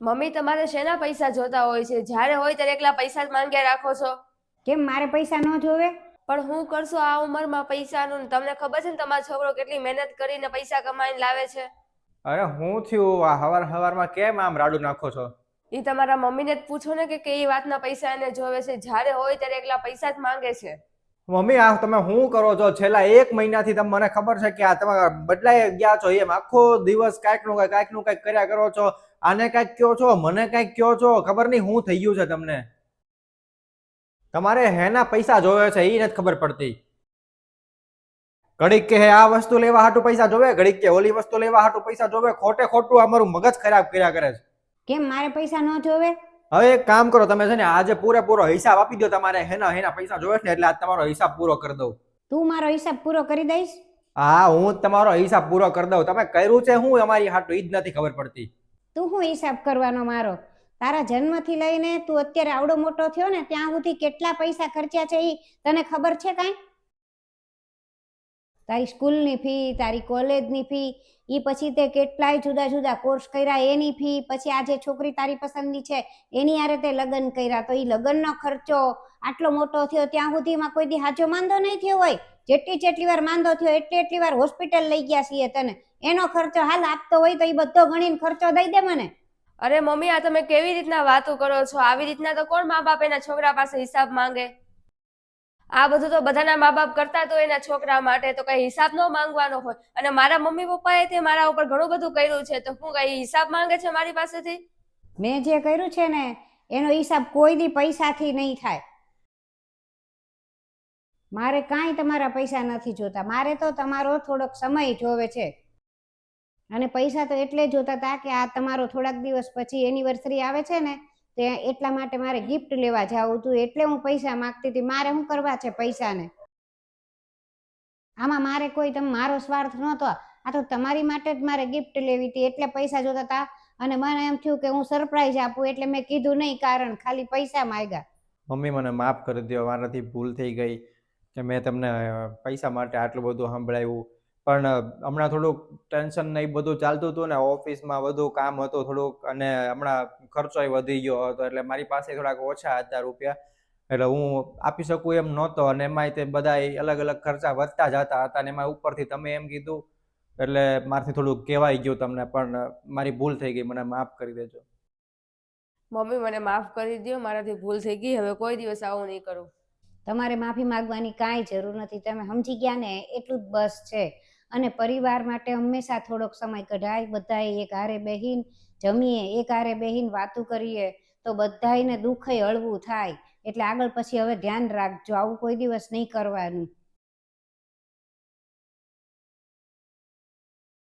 Mummy તમારે શેના પૈસા જોતા હોય છે? જ્યારે હોય ત્યારે એકલા પૈસા જ માંગ્યા રાખો છો. કેમ મારે પૈસા ન જોવે? પણ હું કરશો આ ઉંમરમાં પૈસાનું? તમને ખબર છે ને તમારો છોકરો કેટલી મહેનત કરીને પૈસા કમાઈને લાવે છે. અરે હું થયું આ હવારમાં કેમ આમ રાડું નાખો છો? એ તમારા મમ્મીને જ પૂછો ને કે કઈ વાતના પૈસા એને જોવે છે. જ્યારે હોય ત્યારે એકલા પૈસા જ માંગે છે. મમ્મી આ તમે શું કરો છો? છેલ્લા 1 મહિનાથી મને ખબર છે કે આ તમે બદલાઈ ગયા છો. એમ આખો દિવસ કાંઈક નું કાંઈક કર્યા કરો છો. આને કાંઈક કહો છો, મને કાંઈક કહો છો. ખબર નહીં શું થઈ ગયું છે તમને. તમારે હેના પૈસા જોવે છે એ નથી ખબર પડતી. ઘડીક કે આ વસ્તુ લેવા હાટુ પૈસા જોવે, ઘડીક કે ઓલી વસ્તુ લેવા હાટુ પૈસા જોવે. ખોટું અમારું મગજ ખરાબ કર્યા કરે છે. કેમ મારે પૈસા ન જોવે? હવે એક કામ કરો તમે છે ને આજે પૂરેપૂરો હિસાબ આપી દો. તમારે હેના પૈસા જોવે છે ને એટલે આજ તમારો હિસાબ પૂરો કરી દઉં. તું મારો હિસાબ પૂરો કરી દઈશ? હા હું જ તમારો હિસાબ પૂરો કરી દઉં. તમે કર્યું છે હું અમારી હાટુ ઈ જ નથી ખબર પડતી. તું શું હિસાબ કરવાનો મારો? તારા જન્મથી લઈને તું અત્યારે આવડો મોટો થયો ને ત્યાં સુધી કેટલા પૈસા ખર્ચ્યા છે એ તને ખબર છે કાંઈ? તારી સ્કૂલની ફી, તારી કોલેજની ફી, એ પછી તે કેટલાય જુદા જુદા કોર્સ કર્યા એની ફી, પછી આજે છોકરી તારી પસંદની છે એની હારે તે લગ્ન કર્યા તો એ લગ્નનો ખર્ચો આટલો મોટો થયો ત્યાં સુધીમાં કોઈ દી હાજો માંદો નહીં થયો હોય? જેટલી વાર માંદો થયો એટલી વાર હોસ્પિટલ લઈ ગયા છીએ તને. એનો ખર્ચો હાલ આપતો હોય તો એ બધો ગણીને ખર્ચો દઈ દે મને. અરે મમ્મી આ તમે કેવી રીતના વાતો કરો છો? આવી રીતના તો કોણ મા બાપ એના છોકરા પાસે હિસાબ માંગે? આ બધું તો બધાના મા બાપ કરતા તો એના છોકરા માટે તો કઈ હિસાબ ન માંગવાનો હોય. અને મારા મમ્મી પપ્પાએ તે મારા ઉપર ઘણું બધું કર્યું છે તો હું કઈ હિસાબ માંગે છે મારી પાસેથી? મેં જે કર્યું છે ને એનો હિસાબ કોઈ દી પૈસાથી નહીં થાય. મારે કાંઈ તમારા પૈસા નથી જોતા. મારે તો તમારો થોડોક સમય જોવે છે. અને પૈસા તો એટલે જોતા હતા કે આ તમારો થોડાક દિવસ પછી એનિવર્સરી આવે છે ને તે એટલા માટે મારે ગિફ્ટ લેવા જાવું હતું એટલે હું પૈસા માંગતી હતી. મારે શું કરવા છે પૈસાને? આમાં મારે કોઈ મારો સ્વાર્થ નહોતો. આ તો તમારી માટે જ મારે ગિફ્ટ લેવી હતી એટલે પૈસા જોતા હતા. અને મને એમ થયું કે હું સરપ્રાઈઝ આપું એટલે મેં કીધું નહીં કારણ ખાલી પૈસા માંગ્યા. મમ્મી મને માફ કરી દો. મારાથી ભૂલ થઈ ગઈ કે મેં તમને પૈસા માટે આટલું બધું સંભળાવ્યું. પણ હમણાં થોડુંક ટેન્શન ને એ બધું ચાલતું હતું ને ઓફિસમાં બધું કામ હતું થોડુંક અને હમણાં ખર્ચોય વધી ગયો હતો એટલે મારી પાસે થોડાક ઓછા હતા રૂપિયા એટલે હું આપી શકું એમ નહોતો. અને એમાંય તે બધા અલગ અલગ ખર્ચા વધતા જતા હતા અને એમાં ઉપરથી તમે એમ કીધું એટલે મારથી થોડુંક કહેવાઈ ગયું તમને. પણ મારી ભૂલ થઈ ગઈ, મને માફ કરી દેજો. મમ્મી મને માફ કરી દો, મારાથી ભૂલ થઈ ગઈ. હવે કોઈ દિવસ આવું નહીં કરું. તમારે માફી માંગવાની કાંઈ જરૂર નથી. તમે સમજી ગયા ને એટલું જ બસ છે. અને પરિવાર માટે હંમેશા થોડોક સમય કઢાય. બધાએ એક હારે બેહીને જમીએ, એક હારે બેહીને વાતું કરીએ તો બધાને દુઃખય હળવું થાય. એટલે આગળ પછી હવે ધ્યાન રાખજો, આવું કોઈ દિવસ નહીં કરવાનું.